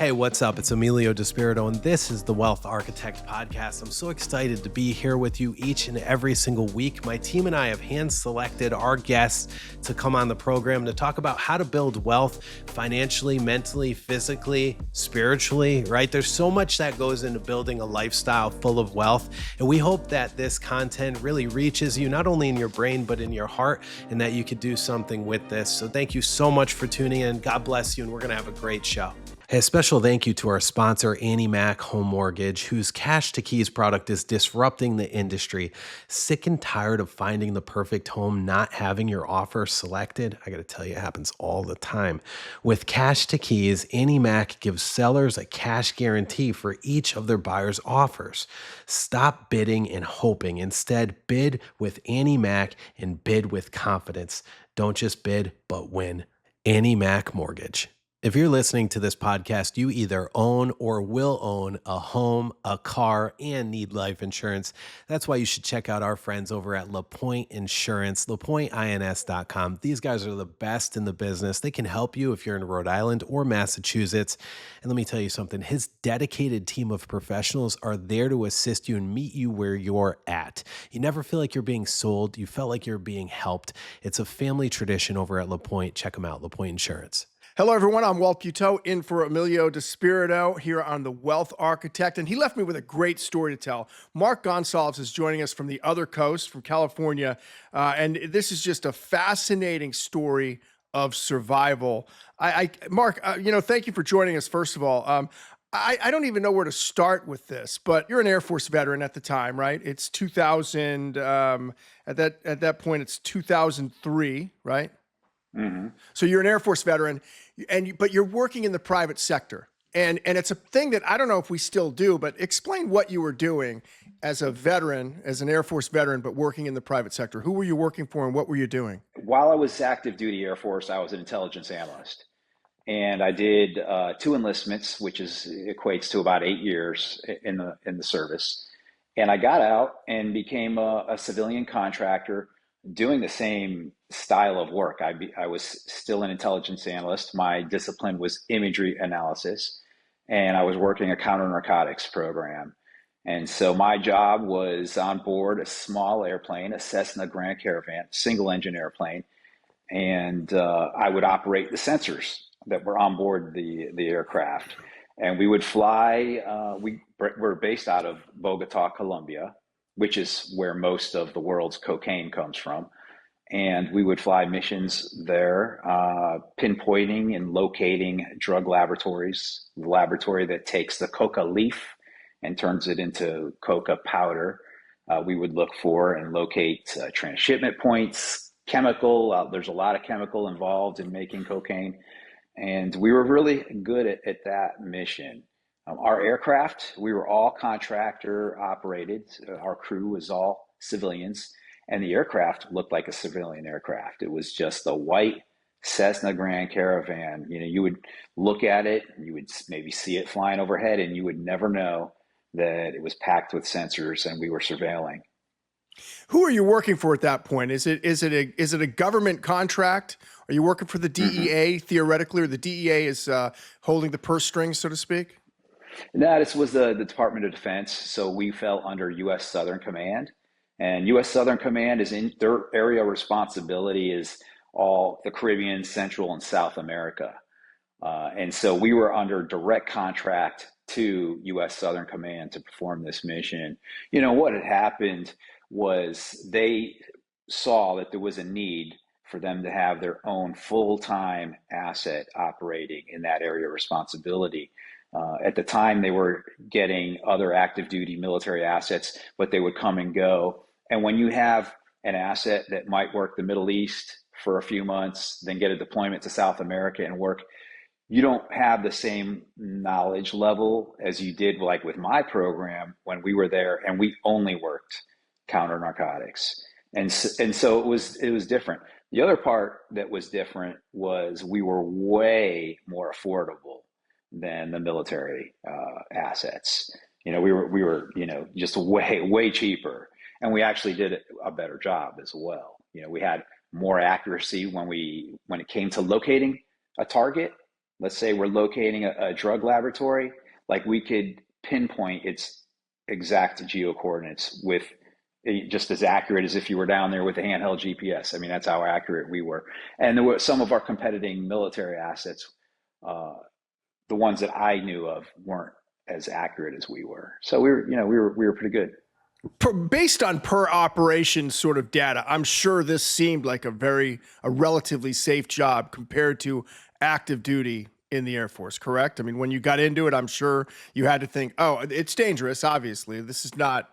Hey, what's up? It's Emilio Despirito, and this is the Wealth Architect Podcast. I'm so excited to be here with you each and every single week. My team and I have hand-selected our guests to come on the program to talk about how to build wealth financially, mentally, physically, spiritually, right? There's so much that goes into building a lifestyle full of wealth, and we hope that this content really reaches you, not only in your brain, but in your heart, and that you could do something with this. So thank you so much for tuning in. God bless you, and we're going to have a great show. Hey, a special thank you to our sponsor, Annie Mac Home Mortgage, whose Cash to Keys product is disrupting the industry. Sick and tired of finding the perfect home, not having your offer selected? I got to tell you, it happens all the time. With Cash to Keys, Annie Mac gives sellers a cash guarantee for each of their buyers' offers. Stop bidding and hoping. Instead, bid with Annie Mac and bid with confidence. Don't just bid, but win. Annie Mac Mortgage. If you're listening to this podcast, you either own or will own a home, a car, and need life insurance. That's why you should check out our friends over at LaPointe Insurance, LaPointeINS.com. These guys are the best in the business. They can help you if you're in Rhode Island or Massachusetts. And let me tell you something, his dedicated team of professionals are there to assist you and meet you where you're at. You never feel like you're being sold. You felt like you're being helped. It's a family tradition over at LaPointe. Check them out, LaPointe Insurance. Hello, everyone. I'm Walt Buteau in for Emilio Despirito here on The Wealth Architect, and he left me with a great story to tell. Marc Gonsalves is joining us from the other coast, from California, and this is just a fascinating story of survival. Marc, thank you for joining us, first of all. I don't even know where to start with this, but you're an Air Force veteran at the time, right? It's 2000, at that point, it's 2003, right? Mm-hmm. So you're an Air Force veteran, but you're working in the private sector. And it's a thing that I don't know if we still do, but explain what you were doing as a veteran, as an Air Force veteran, but working in the private sector. Who were you working for and what were you doing? While I was active duty Air Force, I was an intelligence analyst. And I did 2 enlistments, which equates to about 8 years in the service. And I got out and became a civilian contractor doing the same style of work. I was still an intelligence analyst. My discipline was imagery analysis, and I was working a counter-narcotics program. And so my job was on board a small airplane, a Cessna Grand Caravan, single-engine airplane, and I would operate the sensors that were on board the aircraft. And we would fly, we're based out of Bogota, Colombia, which is where most of the world's cocaine comes from. And we would fly missions there, pinpointing and locating drug laboratories, the laboratory that takes the coca leaf and turns it into coca powder. We would look for and locate transshipment points, chemical. There's a lot of chemical involved in making cocaine. And we were really good at that mission. Our aircraft, we were all contractor operated. Our crew was all civilians, and the aircraft looked like a civilian aircraft. It was just a white Cessna Grand Caravan. You would look at it, you would maybe see it flying overhead, and you would never know that it was packed with sensors and we were surveilling. Who are you working for at that point? Is it a government contract? Are you working for the DEA theoretically, or the DEA is holding the purse strings, so to speak? No, this was the Department of Defense, so we fell under U.S. Southern Command. And U.S. Southern Command is in their area of responsibility is all the Caribbean, Central, and South America. And so we were under direct contract to U.S. Southern Command to perform this mission. What had happened was they saw that there was a need for them to have their own full-time asset operating in that area of responsibility. At the time, they were getting other active duty military assets, but they would come and go. And when you have an asset that might work the Middle East for a few months, then get a deployment to South America and work, you don't have the same knowledge level as you did like with my program when we were there, and we only worked counter narcotics. And so it was different. The other part that was different was we were way more affordable than the military assets. We were just way cheaper, and we actually did a better job as well. We had more accuracy when it came to locating a target let's say we're locating a drug laboratory, like we could pinpoint its exact geo coordinates with just as accurate as if you were down there with a handheld GPS. I mean, that's how accurate we were. And there were some of our competing military assets, the ones that I knew of weren't as accurate as we were. So we were pretty good. Based on per operation sort of data, I'm sure this seemed like a relatively safe job compared to active duty in the Air Force, correct? I mean, when you got into it, I'm sure you had to think, oh, it's dangerous. Obviously, this is not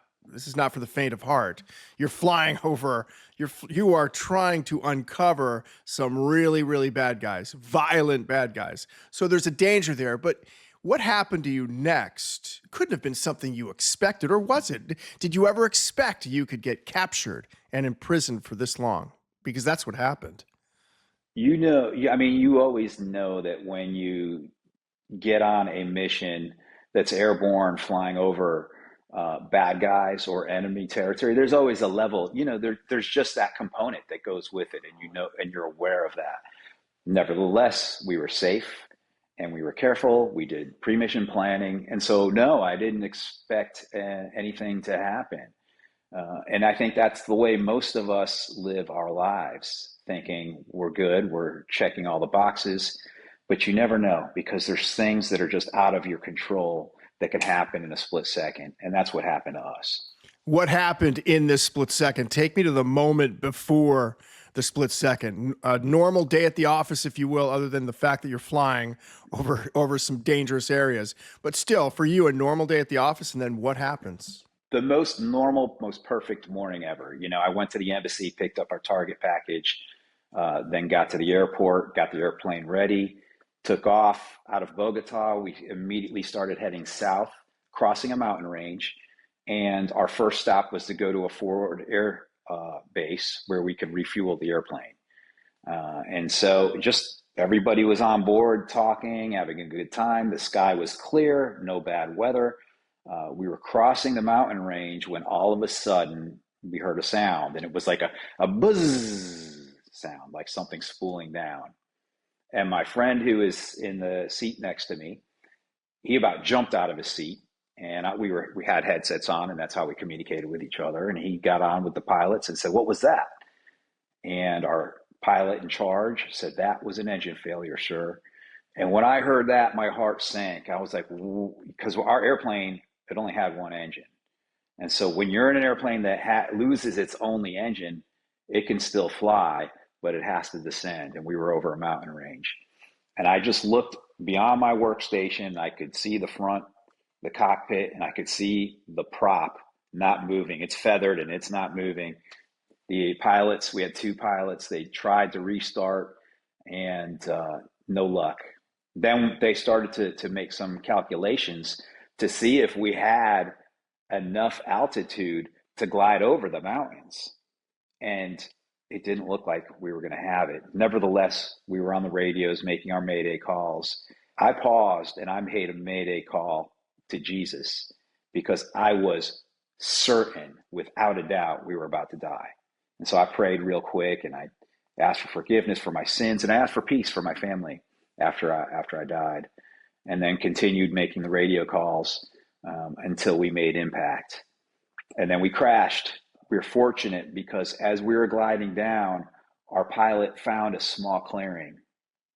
for the faint of heart. You're flying over. You are trying to uncover some really, really bad guys, violent bad guys. So there's a danger there, but what happened to you next? Couldn't have been something you expected, or was it? Did you ever expect you could get captured and imprisoned for this long? Because that's what happened. I mean, you always know that when you get on a mission that's airborne, flying over bad guys or enemy territory, there's always a level, there's just that component that goes with it, and you're aware of that. Nevertheless, we were safe and we were careful. We did pre-mission planning. And so, no, I didn't expect anything to happen. And I think that's the way most of us live our lives, thinking we're good, we're checking all the boxes, but you never know, because there's things that are just out of your control that can happen in a split second. And that's what happened to us. What happened in this split second? Take me to the moment before the split second. A normal day at the office, if you will, other than the fact that you're flying over some dangerous areas. But still, for you, a normal day at the office, and then what happens? The most normal, most perfect morning ever. I went to the embassy, picked up our target package, then got to the airport, got the airplane ready, took off out of Bogota. We immediately started heading south, crossing a mountain range. And our first stop was to go to a forward air base where we could refuel the airplane. And so just everybody was on board, talking, having a good time. The sky was clear, no bad weather. We were crossing the mountain range when all of a sudden we heard a sound, and it was like a buzz sound, like something spooling down. And my friend who is in the seat next to me, he about jumped out of his seat. And we had headsets on, and that's how we communicated with each other. And he got on with the pilots and said, "What was that?" And our pilot in charge said, "That was an engine failure, sir." And when I heard that, my heart sank. I was like, because our airplane, it only had one engine. And so when you're in an airplane that loses its only engine, it can still fly, but it has to descend. And we were over a mountain range. And I just looked beyond my workstation. I could see the front, the cockpit, and I could see the prop not moving. It's feathered and it's not moving. The pilots, we had two pilots, they tried to restart, and no luck. Then they started to make some calculations to see if we had enough altitude to glide over the mountains. And it didn't look like we were going to have it. Nevertheless, we were on the radios making our Mayday calls. I paused and I made a Mayday call to Jesus, because I was certain, without a doubt, we were about to die. And so I prayed real quick, and I asked for forgiveness for my sins, and I asked for peace for my family after I died, and then continued making the radio calls until we made impact. And then we crashed. We were fortunate because as we were gliding down, our pilot found a small clearing.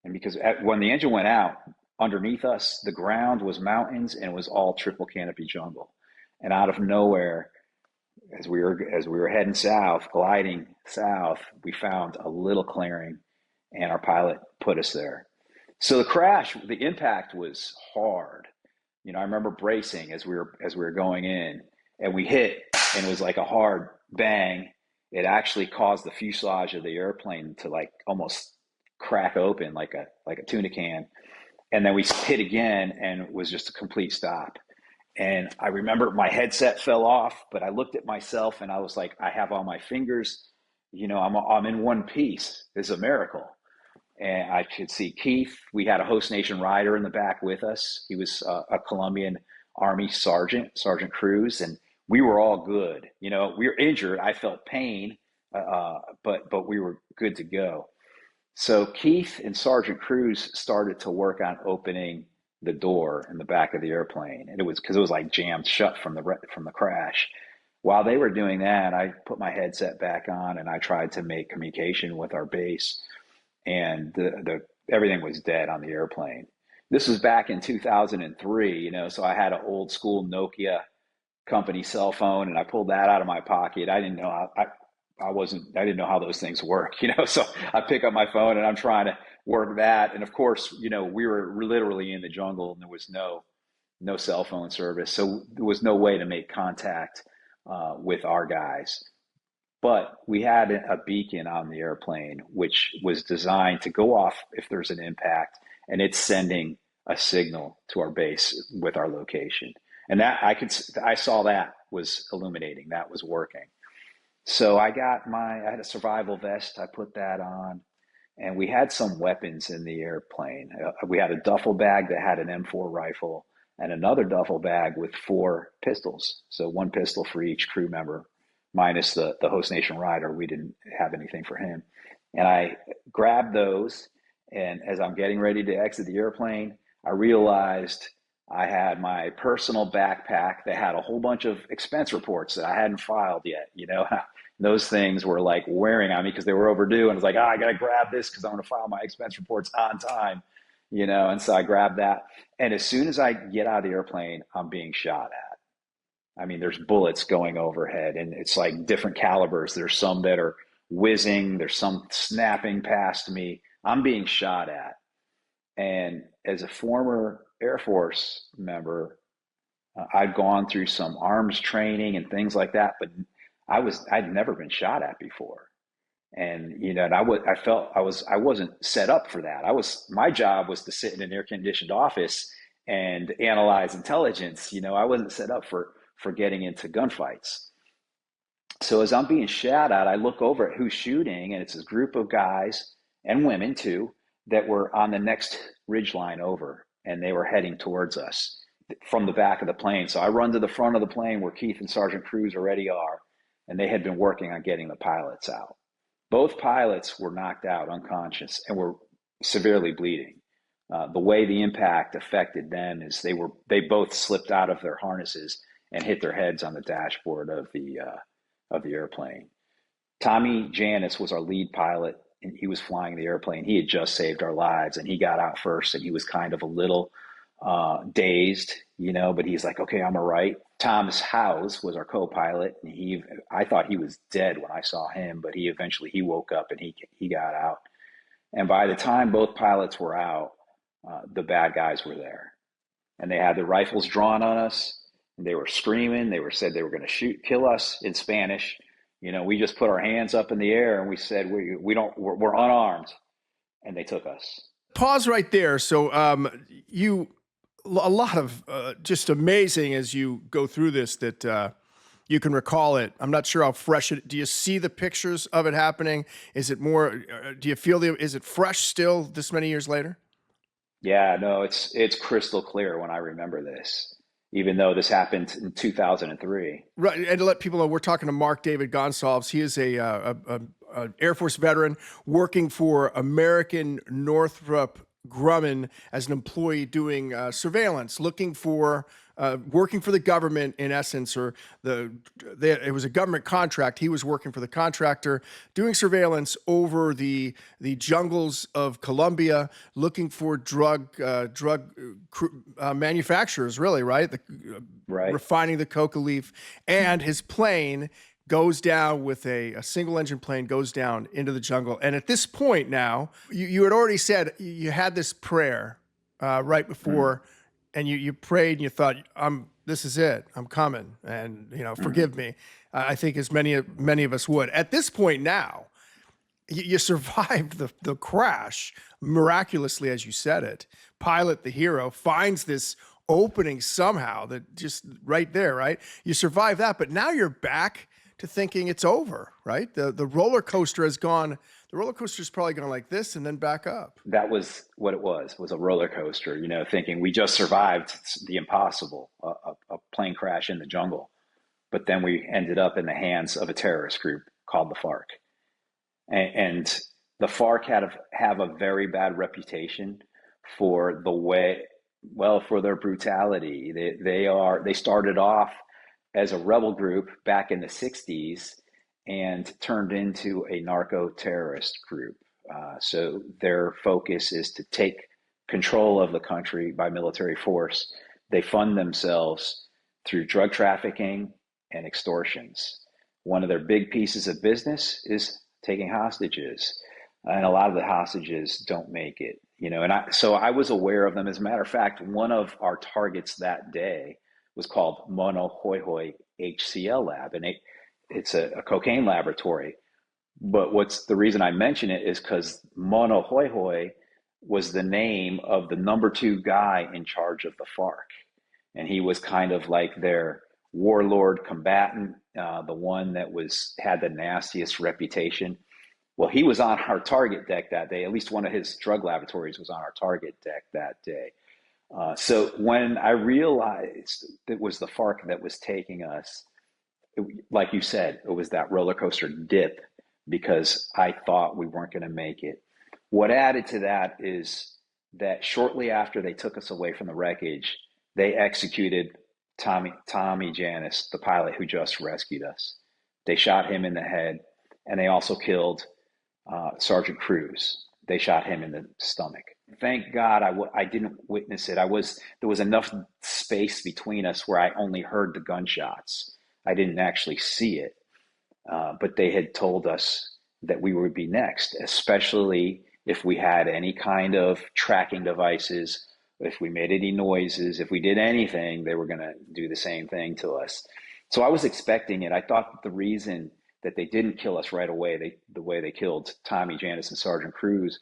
And because when the engine went out, underneath us, the ground was mountains, and it was all triple canopy jungle. And out of nowhere, as we were heading south, gliding south, we found a little clearing, and our pilot put us there. So the impact was hard. I remember bracing as we were going in, and we hit, and it was like a hard bang. It actually caused the fuselage of the airplane to like almost crack open like a tuna can. And then we hit again, and it was just a complete stop. And I remember my headset fell off, but I looked at myself and I was like, I have all my fingers, I'm in one piece. It's a miracle. And I could see Keith. We had a host nation rider in the back with us. He was a Colombian Army Sergeant Cruz, and we were all good. We were injured. I felt pain, but we were good to go. So Keith and Sergeant Cruz started to work on opening the door in the back of the airplane, and it was because it was like jammed shut from the crash. While they were doing that, I put my headset back on and I tried to make communication with our base, and the everything was dead on the airplane. This was back in 2003, so I had an old school Nokia company cell phone, and I pulled that out of my pocket. I didn't know I didn't know how those things work, so I pick up my phone and I'm trying to work that. And of course, we were literally in the jungle and there was no cell phone service. So there was no way to make contact with our guys. But we had a beacon on the airplane, which was designed to go off if there's an impact, and it's sending a signal to our base with our location. And that I saw that was illuminating, that was working. So I had a survival vest. I put that on, and we had some weapons in the airplane. We had a duffel bag that had an M4 rifle and another duffel bag with 4 pistols. So 1 pistol for each crew member, minus the host nation rider. We didn't have anything for him. And I grabbed those, and as I'm getting ready to exit the airplane, I realized I had my personal backpack that had a whole bunch of expense reports that I hadn't filed yet. Those things were like wearing on me because they were overdue. And I was like, I got to grab this because I'm going to file my expense reports on time, and so I grabbed that. And as soon as I get out of the airplane, I'm being shot at. I mean, there's bullets going overhead, and it's like different calibers. There's some that are whizzing, there's some snapping past me. I'm being shot at. And as a former Air Force member, I'd gone through some arms training and things like that, but I'd never been shot at before. And, and I wasn't set up for that. My job was to sit in an air conditioned office and analyze intelligence. I wasn't set up for getting into gunfights. So as I'm being shot at, I look over at who's shooting, and it's this group of guys and women too that were on the next ridge line over, and they were heading towards us from the back of the plane. So I run to the front of the plane where Keith and Sergeant Cruz already are, and they had been working on getting the pilots out. Both pilots were knocked out unconscious and were severely bleeding. The way the impact affected them is they both slipped out of their harnesses and hit their heads on the dashboard of the airplane. Tommy Janis was our lead pilot, and he was flying the airplane. He had just saved our lives, and he got out first, and he was kind of a little dazed, but he's like, okay, I'm all right. Thomas Howes was our co-pilot, and I thought he was dead when I saw him, but he eventually woke up and he got out. And by the time both pilots were out, the bad guys were there, and they had their rifles drawn on us, and they were screaming. They said they were going to kill us in Spanish. We just put our hands up in the air and we said, we're unarmed, and they took us. Pause right there. So a lot of just amazing as you go through this that you can recall it. I'm not sure how fresh do you see the pictures of it happening? Is it more, do you feel is it fresh still this many years later? Yeah, no, it's crystal clear when I remember this, even though this happened in 2003. Right, and to let people know, we're talking to Marc David Gonsalves. He is a Air Force veteran working for American Northrop Grumman as an employee doing surveillance, looking for working for the government in essence, or it was a government contract. He was working for the contractor, doing surveillance over the jungles of Colombia, looking for drug manufacturers, really, right? Right. Refining the coca leaf, and his plane goes down with a single engine plane, goes down into the jungle. And at this point now, you had already said you had this prayer right before, and you prayed and you thought, this is it, I'm coming, and forgive me. I think as many of us would. At this point now, you survived the crash miraculously, as you said it. Pilot, the hero, finds this opening somehow that just right there, right? You survive that, but now you're back to thinking it's over, right? The roller coaster has gone. The roller coaster's probably gone like this and then back up. That was what it was a roller coaster, thinking we just survived the impossible, a plane crash in the jungle. But then we ended up in the hands of a terrorist group called the FARC. And the FARC have a very bad reputation for the way, well, for their brutality. They started off as a rebel group back in the 60s and turned into a narco-terrorist group. So their focus is to take control of the country by military force. They fund themselves through drug trafficking and extortions. One of their big pieces of business is taking hostages, and a lot of the hostages don't make it. So I was aware of them. As a matter of fact, one of our targets that day was called Mono Hoi Hoi HCL Lab, and it's a cocaine laboratory. But what's the reason I mention it is because Mono Hoi Hoi was the name of the number 2 guy in charge of the FARC. And he was kind of like their warlord combatant, the one that had the nastiest reputation. Well, he was on our target deck that day. At least one of his drug laboratories was on our target deck that day. So when I realized it was the FARC that was taking us, like you said, it was that roller coaster dip because I thought we weren't going to make it. What added to that is that shortly after they took us away from the wreckage, they executed Tommy Janis, the pilot who just rescued us. They shot him in the head, and they also killed Sergeant Cruz. They shot him in the stomach. Thank God I didn't witness it. There was enough space between us where I only heard the gunshots. I didn't actually see it, but they had told us that we would be next, especially if we had any kind of tracking devices, if we made any noises, if we did anything, they were going to do the same thing to us. So I was expecting it. I thought that the reason that they didn't kill us right away, the way they killed Tommy Janis and Sergeant Cruz,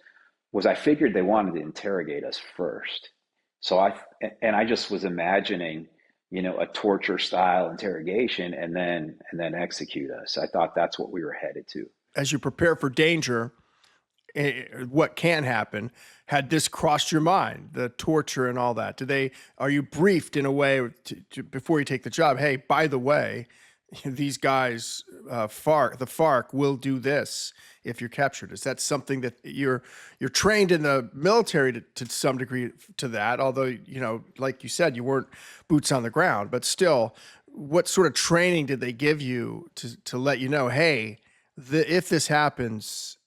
was I figured they wanted to interrogate us first. So I just was imagining, a torture style interrogation and then execute us. I thought that's what we were headed to. As you prepare for danger, what can happen, had this crossed your mind, the torture and all that? Are you briefed in a way before you take the job? Hey, by the way, these guys, the FARC will do this if you're captured. Is that something that you're trained in the military to some degree to that? Although, like you said, you weren't boots on the ground, but still, what sort of training did they give you to let you know, hey, if this happens,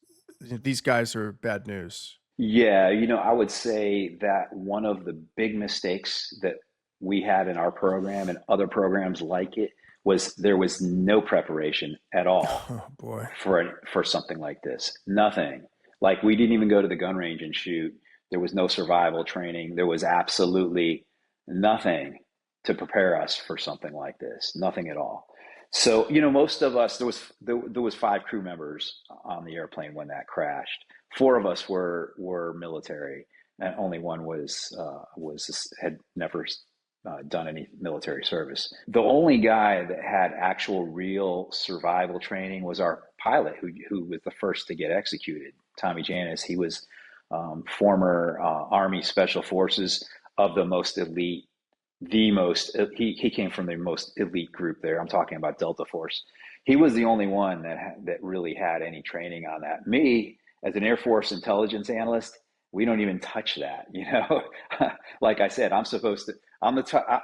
these guys are bad news? Yeah, I would say that one of the big mistakes that we had in our program and other programs like it was there was no preparation at all. Oh boy. For something like this. Nothing. Like, we didn't even go to the gun range and shoot. There was no survival training. There was absolutely nothing to prepare us for something like this. Nothing at all. So, most of us, there was 5 crew members on the airplane when that crashed. 4 of us were military, and only one had never done any military service. The only guy that had actual real survival training was our pilot, who was the first to get executed, Tommy Janis. He was former Army Special Forces of the most elite. He came from the most elite group there. I'm talking about Delta Force. He was the only one that really had any training on that. Me, as an Air Force intelligence analyst, we don't even touch that. Like I said,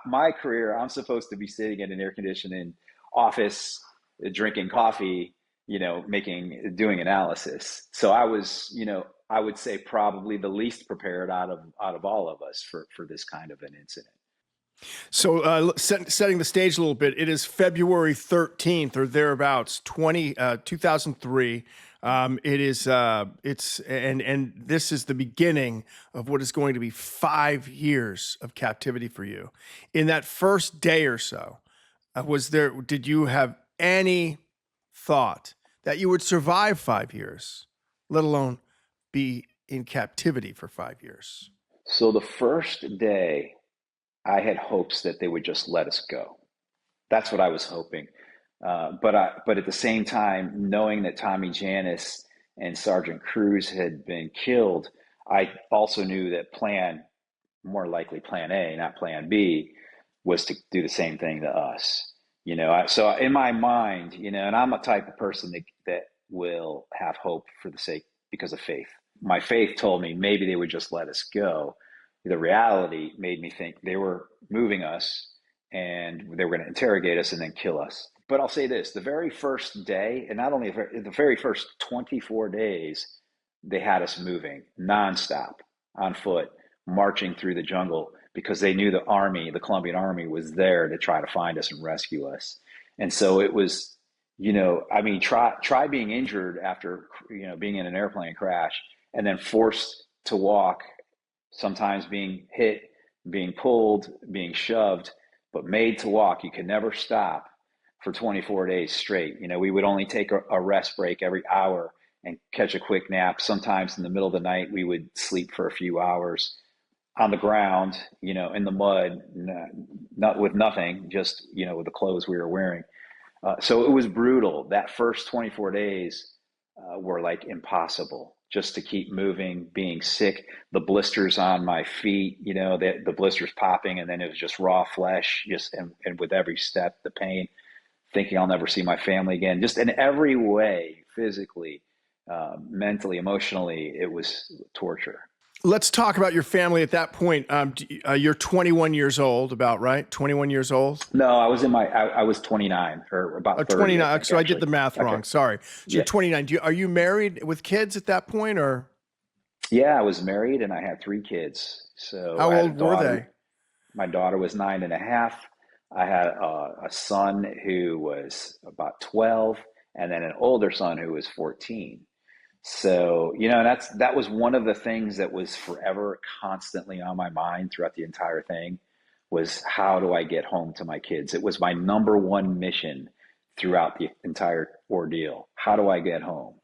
my career, I'm supposed to be sitting in an air conditioning office, drinking coffee, doing analysis. So I was, I would say probably the least prepared out of all of us for this kind of an incident. So setting the stage a little bit, it is February 13th or thereabouts, 2003. And this is the beginning of what is going to be 5 years of captivity for you. In that first day or so, did you have any thought that you would survive 5 years, let alone be in captivity for 5 years? So the first day, I had hopes that they would just let us go. That's what I was hoping. But at the same time, knowing that Tommy Janis and Sergeant Cruz had been killed, I also knew that more likely plan A, not plan B, was to do the same thing to us. So in my mind, and I'm a type of person that will have hope for the sake because of faith. My faith told me maybe they would just let us go. The reality made me think they were moving us and they were going to interrogate us and then kill us. But I'll say this, the very first day, and not only the very first 24 days, they had us moving nonstop on foot, marching through the jungle because they knew the army, the Colombian army, was there to try to find us and rescue us. And so it was, try being injured after, being in an airplane crash and then forced to walk, sometimes being hit, being pulled, being shoved, but made to walk. You could never stop for 24 days straight. We would only take a rest break every hour and catch a quick nap. Sometimes in the middle of the night, we would sleep for a few hours on the ground, in the mud, not with nothing, just, with the clothes we were wearing. So it was brutal. That first 24 days were like impossible, just to keep moving, being sick, the blisters on my feet, the blisters popping, and then it was just raw flesh, and with every step, the pain, thinking I'll never see my family again, just in every way, physically, mentally, emotionally, it was torture. Let's talk about your family at that point. You're 21 years old, about, right? 21 years old? No, I was 29 or about 30. 29. So I did the math wrong. Sorry. So you're 29. Are you married with kids at that point, or? Yeah, I was married and I had 3 kids. So how old were they? My daughter was 9.5. I had a son who was about 12, and then an older son who was 14. So, that was one of the things that was forever constantly on my mind throughout the entire thing, was how do I get home to my kids? It was my number one mission throughout the entire ordeal. How do I get home?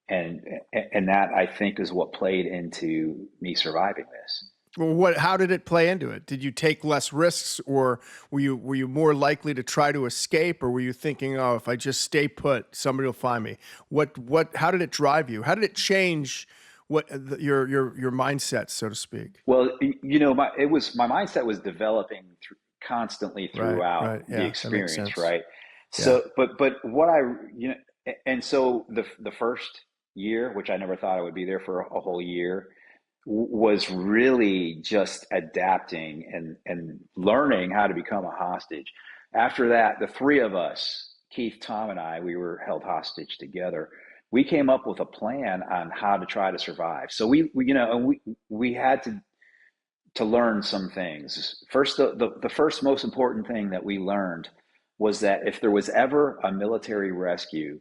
And that, I think, is what played into me surviving this. Well, how did it play into it? Did you take less risks, or were you more likely to try to escape, or were you thinking, oh, if I just stay put, somebody will find me? How did it drive you? How did it change your mindset, so to speak? Well, my mindset was developing constantly throughout the experience, right? So, but what and so the first year, which I never thought I would be there for a whole year, was really just adapting and learning how to become a hostage. After that, the 3 of us, Keith, Tom, and I, we were held hostage together. We came up with a plan on how to try to survive. So we had to learn some things. First, the first most important thing that we learned was that if there was ever a military rescue,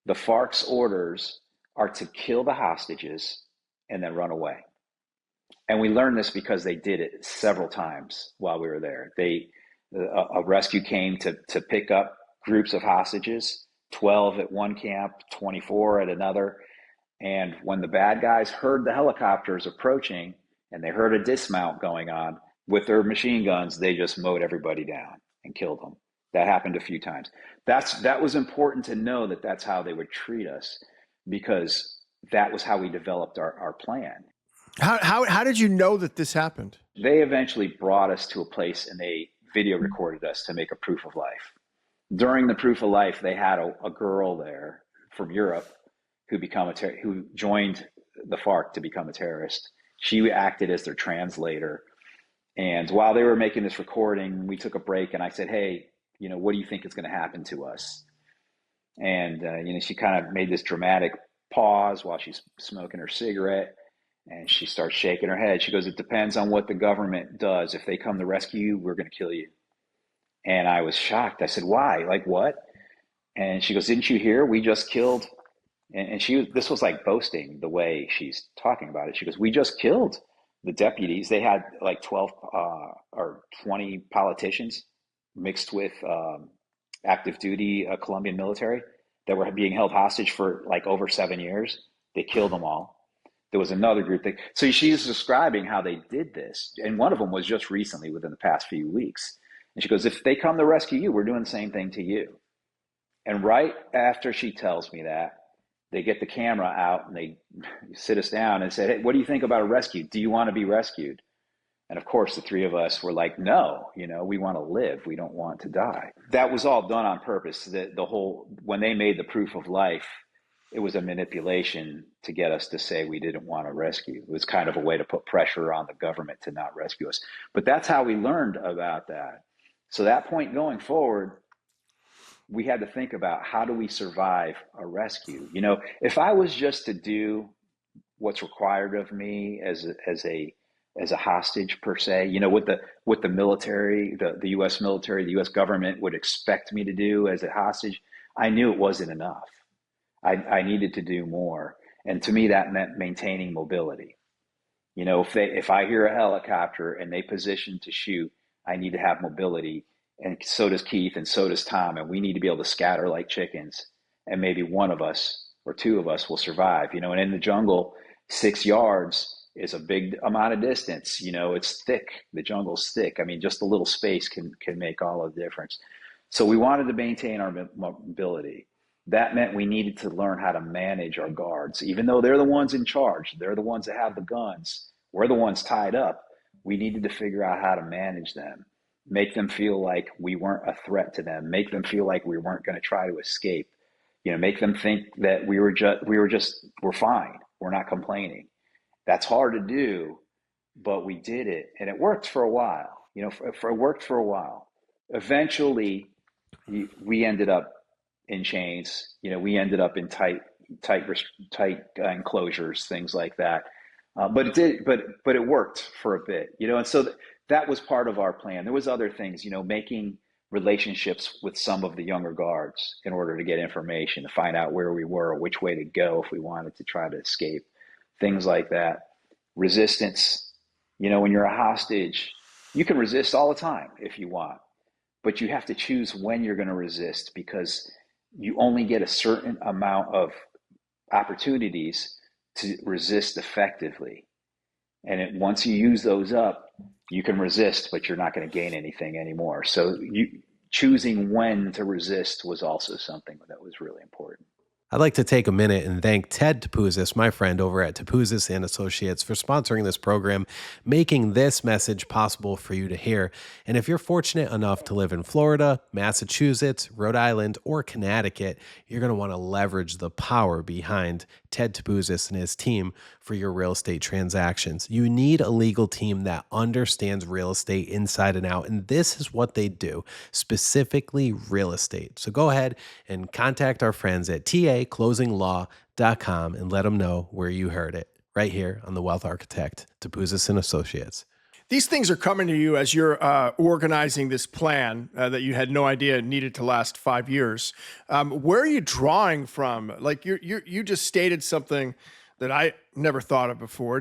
the FARC's orders are to kill the hostages and then run away. And we learned this because they did it several times while we were there. A rescue came to pick up groups of hostages, 12 at one camp, 24 at another. And when the bad guys heard the helicopters approaching and they heard a dismount going on with their machine guns, they just mowed everybody down and killed them. That happened a few times. That was important to know that that's how they would treat us, because that was how we developed our plan. How did you know that this happened? They eventually brought us to a place and they video recorded us to make a proof of life. During the proof of life, they had a girl there from Europe who joined the FARC to become a terrorist. She acted as their translator. And while they were making this recording, we took a break and I said, hey, what do you think is going to happen to us? And, she kind of made this dramatic pause while she's smoking her cigarette, and she starts shaking her head. She goes, it depends on what the government does. If they come to rescue you, we're going to kill you. And I was shocked. I said, why? Like what? And she goes, didn't you hear? We just killed. And this was like boasting the way she's talking about it. She goes, we just killed the deputies. They had like 12 or 20 politicians mixed with active duty Colombian military that were being held hostage for like over 7 years. They killed them all. There was another group so she's describing how they did this. And one of them was just recently, within the past few weeks. And she goes, if they come to rescue you, we're doing the same thing to you. And right after she tells me that, they get the camera out and they sit us down and say, hey, what do you think about a rescue? Do you want to be rescued? And of course, the 3 of us were like, no, we want to live. We don't want to die. That was all done on purpose. When they made the proof of life, it was a manipulation to get us to say we didn't want to rescue. It was kind of a way to put pressure on the government to not rescue us. But that's how we learned about that. So that point going forward, we had to think about, how do we survive a rescue? You know, if I was just to do what's required of me as a hostage per se, you know, what the military, the U.S. military, the U.S. government would expect me to do as a hostage, I knew it wasn't enough. I needed to do more, and to me that meant maintaining mobility. You know, if I hear a helicopter and they position to shoot, I need to have mobility, and so does Keith, and so does Tom, and we need to be able to scatter like chickens, and maybe one of us or two of us will survive. You know, and in the jungle, 6 yards is a big amount of distance. You know, it's thick. The jungle's thick. I mean, just a little space can make all of the difference. So we wanted to maintain our mobility. That meant we needed to learn how to manage our guards. Even though they're the ones in charge, they're the ones that have the guns, we're the ones tied up. We needed to figure out how to manage them, make them feel like we weren't a threat to them, make them feel like we weren't going to try to escape. You know, make them think that we're fine. We're not complaining. That's hard to do, but we did it, and it worked for a while. You know, it worked for a while. Eventually, we ended up in chains. You know, we ended up in tight enclosures, things like that. But it worked for a bit. You know, and so that was part of our plan. There was other things. You know, making relationships with some of the younger guards in order to get information, to find out where we were, which way to go if we wanted to try to escape, things like that. Resistance. You know, when you're a hostage, you can resist all the time if you want, but you have to choose when you're going to resist, because you only get a certain amount of opportunities to resist effectively. And once you use those up, you can resist, but you're not going to gain anything anymore. So choosing when to resist was also something that was really important. I'd like to take a minute and thank Ted Tepuzis, my friend over at Tepuzis and Associates, for sponsoring this program, making this message possible for you to hear. And if you're fortunate enough to live in Florida, Massachusetts, Rhode Island, or Connecticut, you're going to want to leverage the power behind Ted Tepuzis and his team for your real estate transactions. You need a legal team that understands real estate inside and out, and this is what they do, specifically real estate. So go ahead and contact our friends at taclosinglaw.com and let them know where you heard it, right here on The Wealth Architect, Tepuzis and Associates. These things are coming to you as you're organizing this plan that you had no idea needed to last 5 years. Where are you drawing from? Like you just stated something that I never thought of before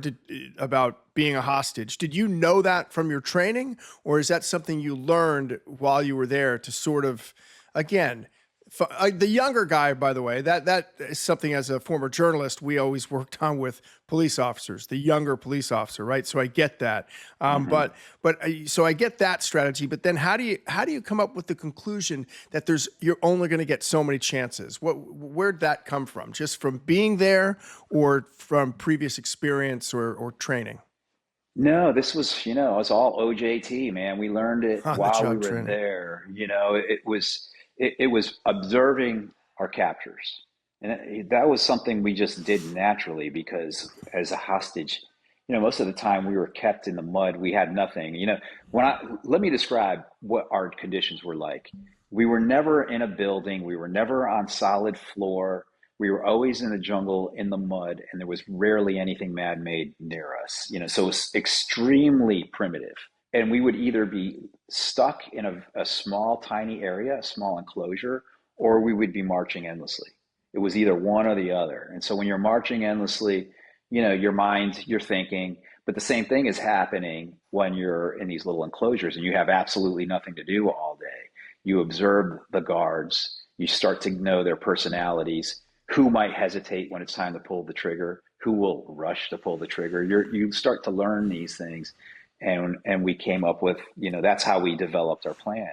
about being a hostage. Did you know that from your training, or is that something you learned while you were there to sort of, again, the younger guy, by the way, that is something as a former journalist we always worked on with police officers, the younger police officer, right? So I get that, so I get that strategy. But then how do you come up with the conclusion that you're only going to get so many chances? Where'd that come from? Just from being there, or from previous experience or training? No, this was, it was all OJT, man. We learned it while we were there. You know, it was observing our captures. And that was something we just did naturally, because as a hostage, most of the time we were kept in the mud. We had nothing. Let me describe what our conditions were like. We were never in a building. We were never on solid floor. We were always in the jungle, in the mud, and there was rarely anything man-made near us. So it was extremely primitive. And we would either be stuck in a small, tiny area, a small enclosure, or we would be marching endlessly. It was either one or the other. And so when you're marching endlessly, your mind, you're thinking, but the same thing is happening when you're in these little enclosures and you have absolutely nothing to do all day. You observe the guards, you start to know their personalities, who might hesitate when it's time to pull the trigger, who will rush to pull the trigger. You start to learn these things. And we came up with, that's how we developed our plan.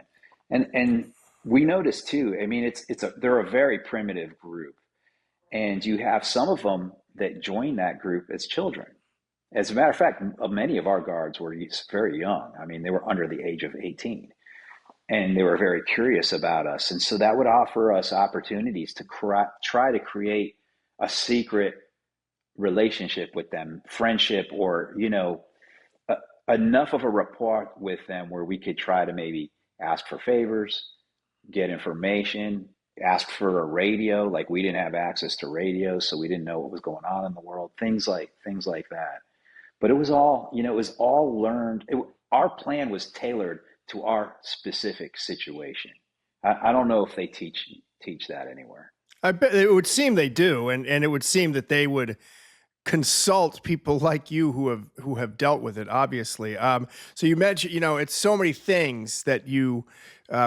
And we noticed too, I mean, they're a very primitive group, and you have some of them that join that group as children. As a matter of fact, many of our guards were very young. I mean, they were under the age of 18, and they were very curious about us. And so that would offer us opportunities to try to create a secret relationship with them, friendship, or, uh, enough of a rapport with them where we could try to maybe ask for favors, get information, ask for a radio. Like we didn't have access to radio, so we didn't know what was going on in the world. Things like that. But it was all, it was all learned. Our plan was tailored to our specific situation. I don't know if they teach that anywhere. I bet it would seem they do, and it would seem that they would consult people like you who have dealt with it, obviously. So you mentioned, it's so many things that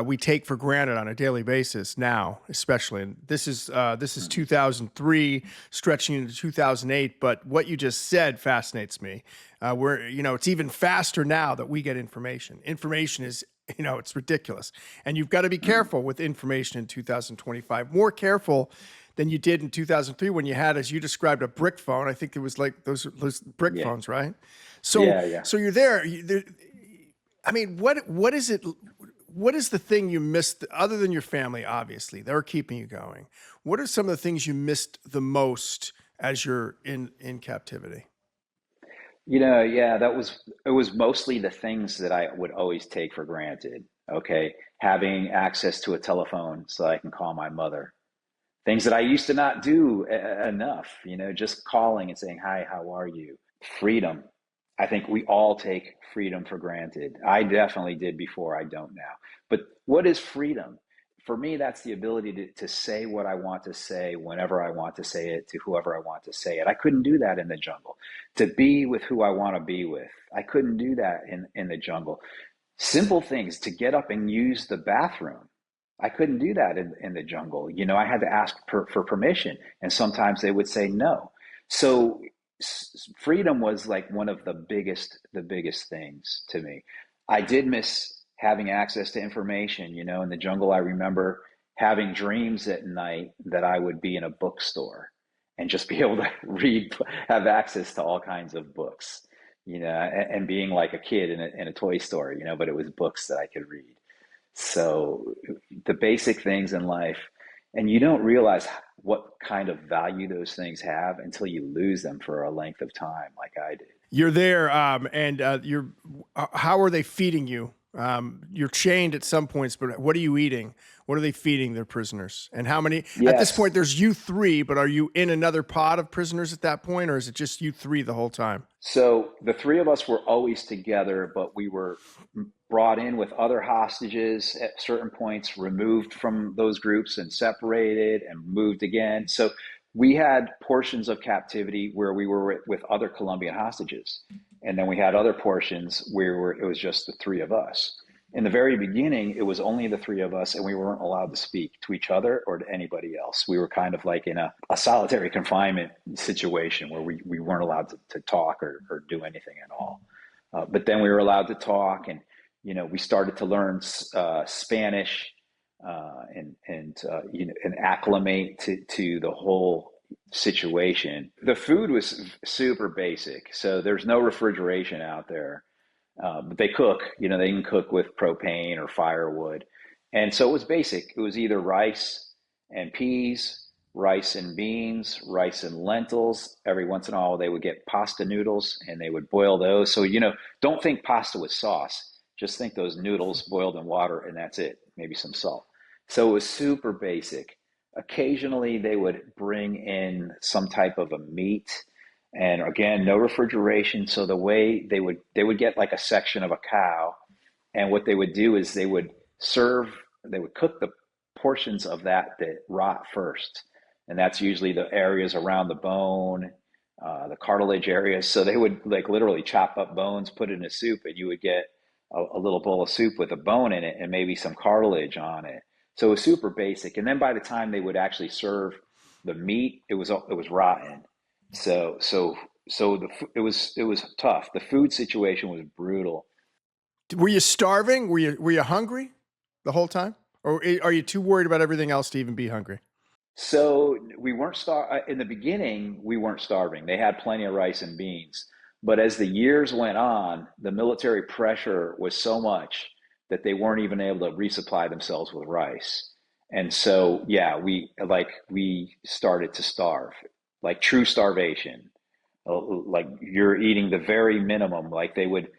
we take for granted on a daily basis now, especially. And this is 2003, stretching into 2008. But what you just said fascinates me. Where it's even faster now that we get information. Information is, it's ridiculous, and you've got to be careful with information in 2025. More careful than you did in 2003 when you had, as you described, a brick phone. I think it was like those brick phones, right? So, Yeah. so you're there. I mean, what is it? What is the thing you missed, other than your family? Obviously, they're keeping you going. What are some of the things you missed the most as you're in captivity? Yeah, it was mostly the things that I would always take for granted. Okay. Having access to a telephone so I can call my mother. Things that I used to not do enough, just calling and saying, "Hi, how are you?" Freedom. I think we all take freedom for granted. I definitely did before, I don't now. But what is freedom? For me, that's the ability to say what I want to say whenever I want to say it to whoever I want to say it. I couldn't do that in the jungle. To be with who I want to be with, I couldn't do that in the jungle. Simple things, to get up and use the bathroom. I couldn't do that in the jungle. I had to ask for permission, and sometimes they would say no. So freedom was like one of the biggest things to me. I did miss having access to information. In the jungle, I remember having dreams at night that I would be in a bookstore and just be able to read, have access to all kinds of books, and being like a kid in a toy store, but it was books that I could read. So the basic things in life, and you don't realize what kind of value those things have until you lose them for a length of time, like I did. You're there, and you're. How are they feeding you? You're chained at some points, but what are you eating? What are they feeding their prisoners? And how many? At this Yes. point, there's you three, but are you in another pod of prisoners at that point, or is it just you three the whole time? So the three of us were always together, but we were brought in with other hostages at certain points, removed from those groups and separated and moved again. So we had portions of captivity where we were with other Colombian hostages. And then we had other portions where it was just the three of us. In the very beginning, it was only the three of us, and we weren't allowed to speak to each other or to anybody else. We were kind of like in a solitary confinement situation where we weren't allowed to talk or do anything at all. But then we were allowed to talk, and we started to learn Spanish, and acclimate to the whole situation. The food was super basic, so there's no refrigeration out there. But they cook, they can cook with propane or firewood. And so it was basic. It was either rice and peas, rice and beans, rice and lentils. Every once in a while, they would get pasta noodles and they would boil those. So, don't think pasta with sauce. Just think those noodles boiled in water, and that's it. Maybe some salt. So it was super basic. Occasionally, they would bring in some type of a meat, and again, no refrigeration. So the way they would get like a section of a cow, and what they would do is they would cook the portions of that rot first, and that's usually the areas around the bone, the cartilage areas. So they would like literally chop up bones, put it in a soup, and you would get a little bowl of soup with a bone in it and maybe some cartilage on it. So it was super basic. And then by the time they would actually serve the meat, it was rotten. It was tough. The food situation was brutal. Were you starving? Were you hungry the whole time, or are you too worried about everything else to even be hungry? So we weren't in the beginning. We weren't starving. They had plenty of rice and beans. But as the years went on, the military pressure was so much that they weren't even able to resupply themselves with rice. And so, yeah, we started to starve. like true starvation. Like you're eating the very minimum. Like they would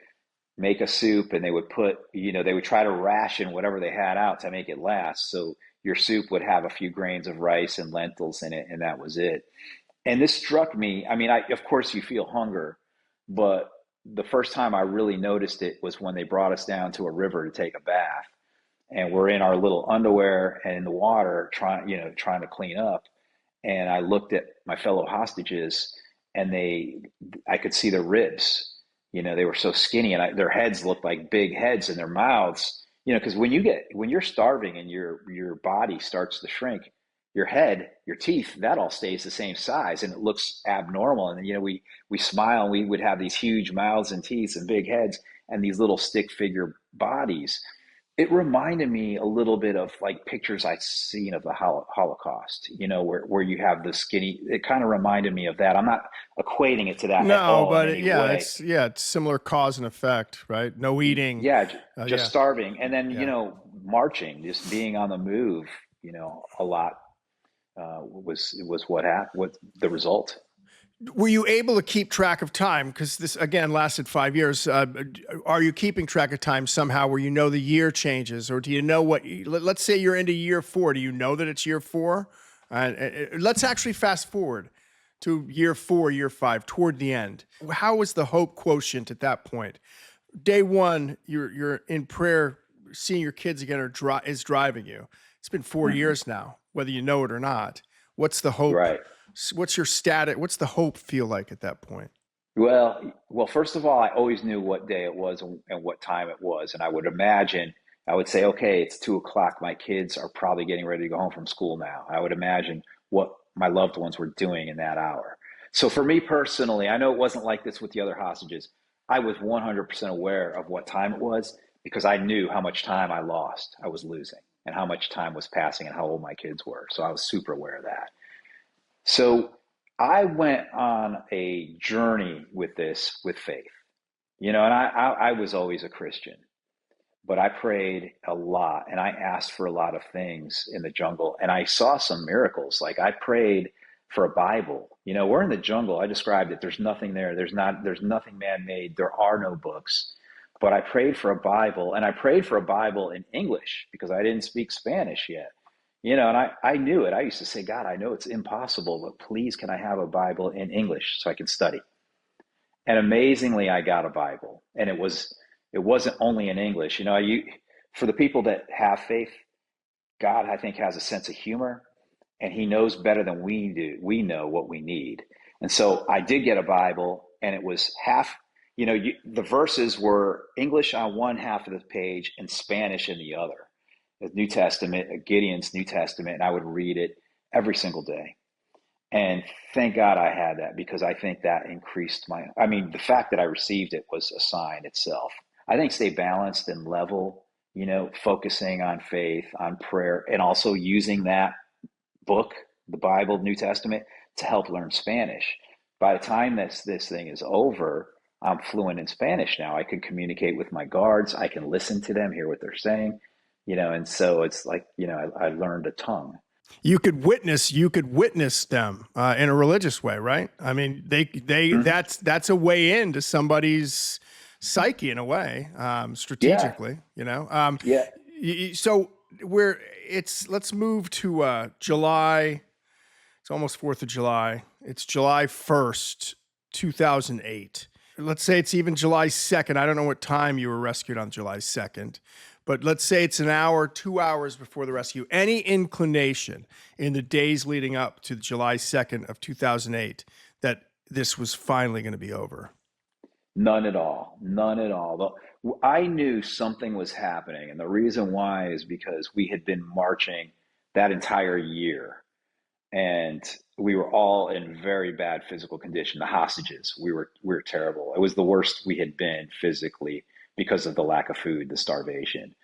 make a soup and they would put, they would try to ration whatever they had out to make it last. So your soup would have a few grains of rice and lentils in it, and that was it. And this struck me. I mean, of course you feel hunger, but the first time I really noticed it was when they brought us down to a river to take a bath, and we're in our little underwear and in the water trying to clean up. And I looked at my fellow hostages, and I could see their ribs. They were so skinny, and their heads looked like big heads, and their mouths. Because when you're starving and your body starts to shrink, your head, your teeth, that all stays the same size, and it looks abnormal. And we smile, and we would have these huge mouths and teeth and big heads, and these little stick figure bodies. It reminded me a little bit of like pictures I'd seen of the Holocaust, where you have the skinny. It kind of reminded me of that. I'm not equating it to that at No, all in but any way. it's similar cause and effect, right? No eating. Yeah, just Yeah, starving, and then yeah. marching, just being on the move, a lot was what happened. What the result? Were you able to keep track of time? Because this, again, lasted 5 years. Are you keeping track of time somehow where you know the year changes? Or do you know let's say you're into year 4. Do you know that it's year 4? Let's actually fast forward to year 4, year 5, toward the end. How was the hope quotient at that point? Day 1, you're in prayer, seeing your kids again is driving you. It's been 4 Mhm. years now, whether you know it or not. What's the hope? Right. What's your status? What's the hope feel like at that point? Well, first of all, I always knew what day it was and what time it was, and I would say, okay, it's 2 o'clock. My kids are probably getting ready to go home from school now. I would imagine what my loved ones were doing in that hour. So for me personally, I know it wasn't like this with the other hostages. I was 100% aware of what time it was because I knew how much time I was losing, and how much time was passing and how old my kids were. So I was super aware of that. So I went on a journey with this with faith, and I was always a Christian, but I prayed a lot and I asked for a lot of things in the jungle, and I saw some miracles. Like I prayed for a Bible. We're in the jungle. I described it. There's nothing there. There's nothing man-made. There are no books. But I prayed for a Bible, and I prayed for a Bible in English because I didn't speak Spanish yet. And I knew it. I used to say, God, I know it's impossible, but please, can I have a Bible in English so I can study? And amazingly, I got a Bible, and it wasn't only in English. For the people that have faith, God, I think, has a sense of humor, and He knows better than we do. We know what we need, and so I did get a Bible, and it was half. The verses were English on one half of the page and Spanish in the other. The New Testament, Gideon's New Testament, and I would read it every single day. And thank God I had that, because I think that increased the fact that I received it was a sign itself. I think stay balanced and level, focusing on faith, on prayer, and also using that book, the Bible, New Testament, to help learn Spanish. By the time this thing is over, I'm fluent in Spanish now. I can communicate with my guards. I can listen to them, hear what they're saying, and so it's like, I learned a tongue. You could witness them in a religious way, right? I mean, Mhm. that's a way into somebody's psyche in a way, Yeah. strategically, Yeah. So let's move to July. It's almost 4th of July. It's July 1st, 2008. Let's say it's even July 2nd. I don't know what time you were rescued on July 2nd, but let's say it's an hour, 2 hours before the rescue. Any inclination in the days leading up to July 2nd of 2008 that this was finally going to be over? None at all. None at all. I knew something was happening. And the reason why is because we had been marching that entire year, and we were all in very bad physical condition. The hostages, we were terrible. It was the worst we had been physically because of the lack of food, the starvation.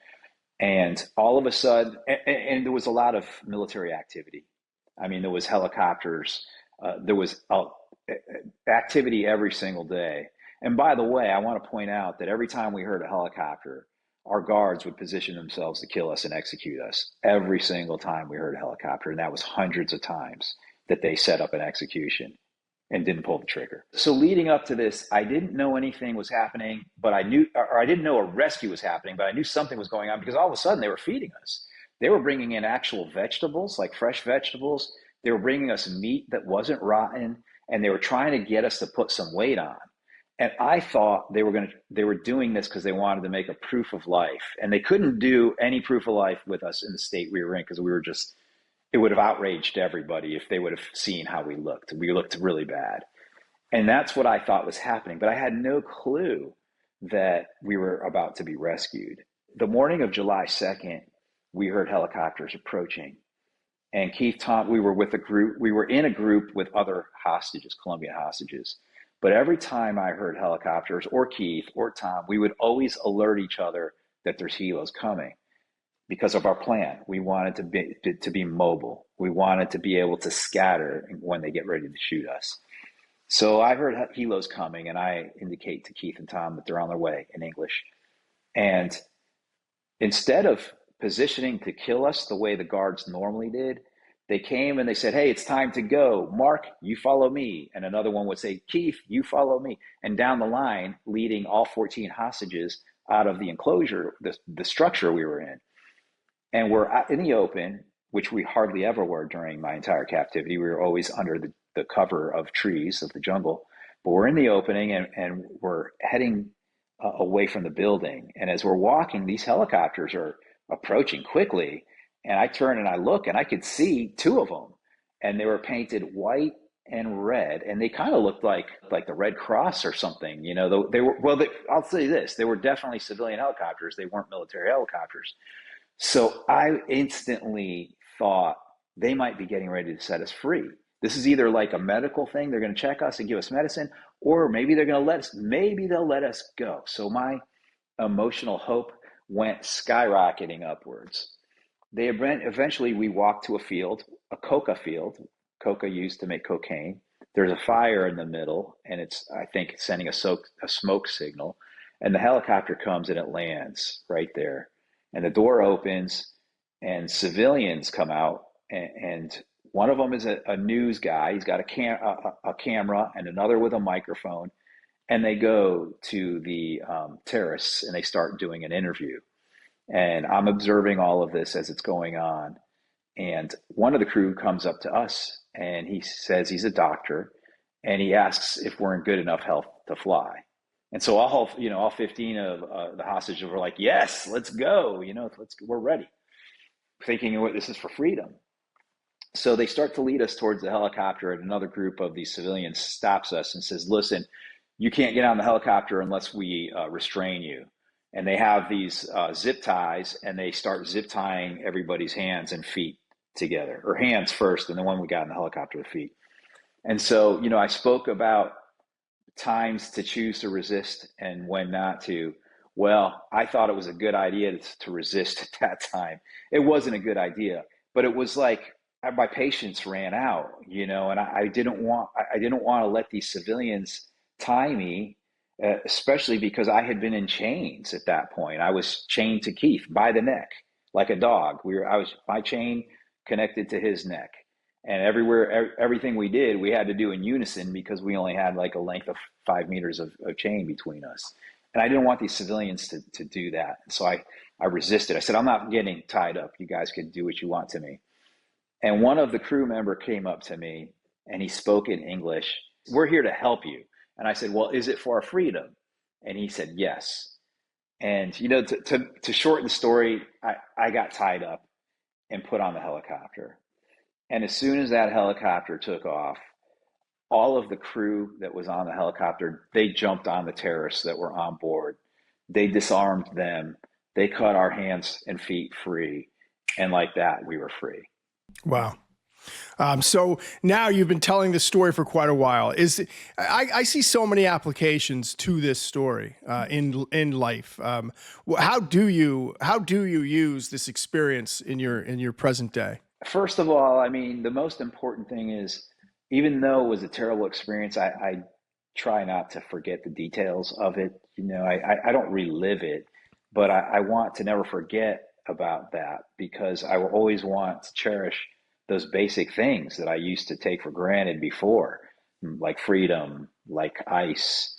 And all of a sudden, and there was a lot of military activity. I mean, there was helicopters, there was activity every single day. And by the way, I want to point out that every time we heard a helicopter, our guards would position themselves to kill us and execute us every single time we heard a helicopter. And that was hundreds of times. that they set up an execution and didn't pull the trigger. So leading up to this, I didn't know anything was happening, but I knew, or I didn't know a rescue was happening, but I knew something was going on because all of a sudden they were feeding us. They were bringing in actual vegetables, like fresh vegetables. They were bringing us meat that wasn't rotten, and they were trying to get us to put some weight on. And I thought they were doing this because they wanted to make a proof of life, and they couldn't do any proof of life with us in the state we were in because it would have outraged everybody if they would have seen how we looked. We looked really bad. And that's what I thought was happening. But I had no clue that we were about to be rescued. The morning of July 2nd, we heard helicopters approaching. And we were in a group with other hostages, Colombian hostages. But every time I heard helicopters or Keith or Tom, we would always alert each other that there's helos coming. Because of our plan, we wanted to be mobile. We wanted to be able to scatter when they get ready to shoot us. So I heard helos coming, and I indicate to Keith and Tom that they're on their way in English. And instead of positioning to kill us the way the guards normally did, they came and they said, "Hey, it's time to go. Mark, you follow me." And another one would say, "Keith, you follow me." And down the line, leading all 14 hostages out of the enclosure, the structure we were in. And we're in the open, which we hardly ever were during my entire captivity. We were always under the cover of trees of the jungle. But we're in the opening, and we're heading away from the building. And as we're walking, these helicopters are approaching quickly. And I turn and I look, and I could see two of them. And they were painted white and red. And they kind of looked like the Red Cross or something. You know, I'll say this. They were definitely civilian helicopters. They weren't military helicopters. So I instantly thought they might be getting ready to set us free. This is either like a medical thing. They're going to check us and give us medicine, or maybe they'll let us go. So my emotional hope went skyrocketing upwards. Eventually we walked to a field, a coca field, coca used to make cocaine. There's a fire in the middle, and it's, I think, sending a smoke signal. And the helicopter comes and it lands right there. And the door opens, and civilians come out, and one of them is a news guy. He's got a camera, and another with a microphone. And they go to the terrorists, and they start doing an interview. And I'm observing all of this as it's going on. And one of the crew comes up to us, and he says he's a doctor, and he asks if we're in good enough health to fly. And so all 15 of the hostages were like, "Yes, let's go. We're ready," thinking this is for freedom. So they start to lead us towards the helicopter, and another group of these civilians stops us and says, "Listen, you can't get on the helicopter unless we restrain you." And they have these zip ties, and they start zip tying everybody's hands and feet together, or hands first, and then when we got in the helicopter, the feet. And so, I spoke about times to choose to resist and when not to. Well, I thought it was a good idea to resist at that time. It wasn't a good idea, but it was like my patience ran out, and I didn't want to let these civilians tie me, especially because I had been in chains at that point. I was chained to Keith by the neck like a dog. My chain connected to his neck. And everything we did, we had to do in unison because we only had like a length of 5 meters of chain between us. And I didn't want these civilians to do that. So I resisted. I said, "I'm not getting tied up. You guys can do what you want to me." And one of the crew member came up to me, and he spoke in English. "We're here to help you." And I said, "Well, is it for our freedom?" And he said, "Yes." And, to shorten the story, I got tied up and put on the helicopter. And as soon as that helicopter took off, all of the crew that was on the helicopter, they jumped on the terrorists that were on board. They disarmed them. They cut our hands and feet free. And like that, we were free. Wow. So now you've been telling this story for quite a while. I see so many applications to this story in life. How do you use this experience in your present day? First of all, the most important thing is, even though it was a terrible experience, I try not to forget the details of it. I don't relive it, but I want to never forget about that, because I will always want to cherish those basic things that I used to take for granted before, like freedom, like ice,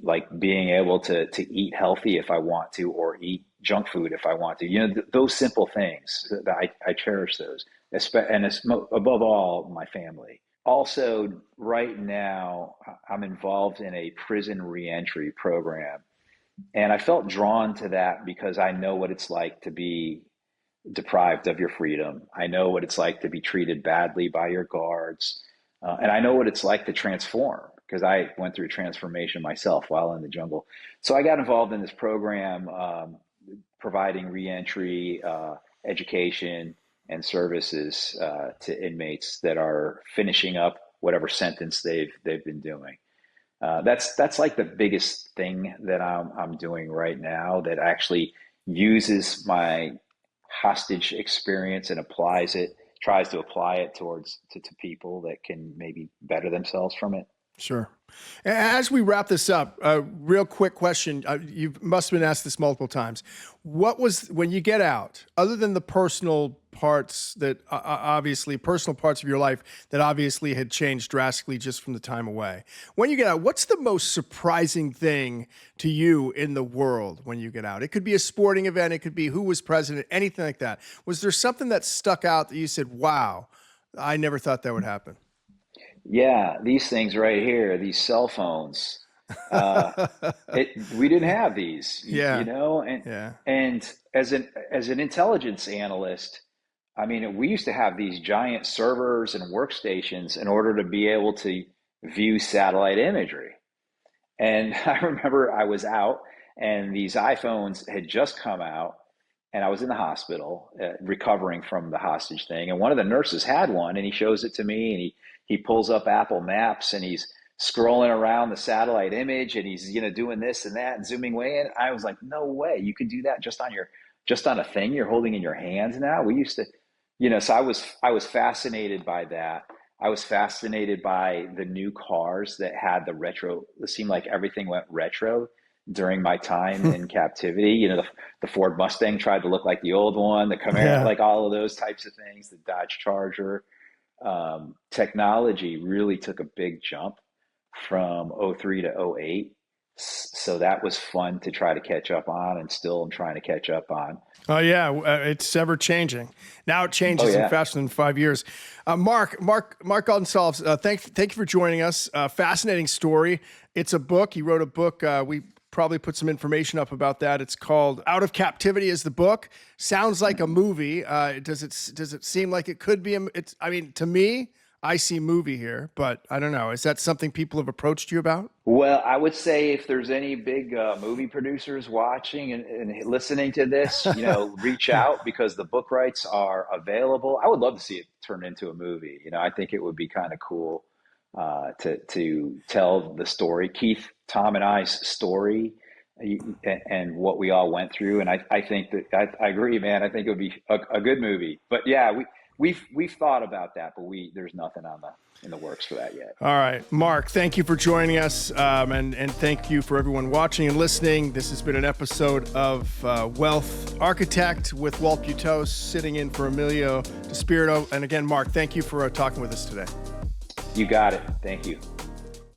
like being able to eat healthy if I want to, or eat junk food if I want to. Those simple things, I cherish those, and it's above all, my family. Also, right now, I'm involved in a prison reentry program. And I felt drawn to that because I know what it's like to be deprived of your freedom. I know what it's like to be treated badly by your guards. And I know what it's like to transform because I went through transformation myself while in the jungle. So I got involved in this program, providing reentry, education, and services to inmates that are finishing up whatever sentence they've been doing. That's like the biggest thing that I'm doing right now that actually uses my hostage experience and tries to apply it to people that can maybe better themselves from it. Sure. As we wrap this up, a real quick question. You must have been asked this multiple times. What was, when you get out, other than the personal parts that personal parts of your life that obviously had changed drastically just from the time away, when you get out, what's the most surprising thing to you in the world when you get out? It could be a sporting event. It could be who was president, anything like that. Was there something that stuck out that you said, wow, I never thought that would happen? Yeah, these things right here, these cell phones. We didn't have these, Yeah. and Yeah. and as an intelligence analyst, I mean, we used to have these giant servers and workstations in order to be able to view satellite imagery. And I remember I was out, and these iPhones had just come out, and I was in the hospital recovering from the hostage thing. And one of the nurses had one, and he shows it to me, and he pulls up Apple Maps, and he's scrolling around the satellite image, and he's doing this and that and zooming way in. I was like, no way, you can do that just on a thing you're holding in your hands now. We used to, so I was fascinated by that. I was fascinated by the new cars that had the retro. It seemed like everything went retro during my time in captivity. The Ford Mustang tried to look like the old one, the Camaro, like all of those types of things, the Dodge Charger. Technology really took a big jump from '03 to '08. So that was fun to try to catch up on, and still I'm trying to catch up on. Oh yeah, it's ever changing. Now it changes in faster than 5 years. Marc Gonsalves, thank you for joining us. Fascinating story. It's a book. He wrote a book. We probably put some information up about that. It's called Out of Captivity is the book. Sounds like a movie. Does it seem like it could be? To me, I see movie here, but I don't know. Is that something people have approached you about? Well, I would say if there's any big movie producers watching and listening to this, reach out, because the book rights are available. I would love to see it turned into a movie. I think it would be kind of cool to tell the story, Keith, Tom, and I's story, and what we all went through. And I think that I agree, man. I think it would be a good movie. But yeah, we've thought about that, but there's nothing in the works for that yet. All right, Marc, thank you for joining us, and thank you for everyone watching and listening. This has been an episode of Wealth Architect with Walt Buteau, sitting in for Emilio Despirito. And again, Marc, thank you for talking with us today. You got it. Thank you.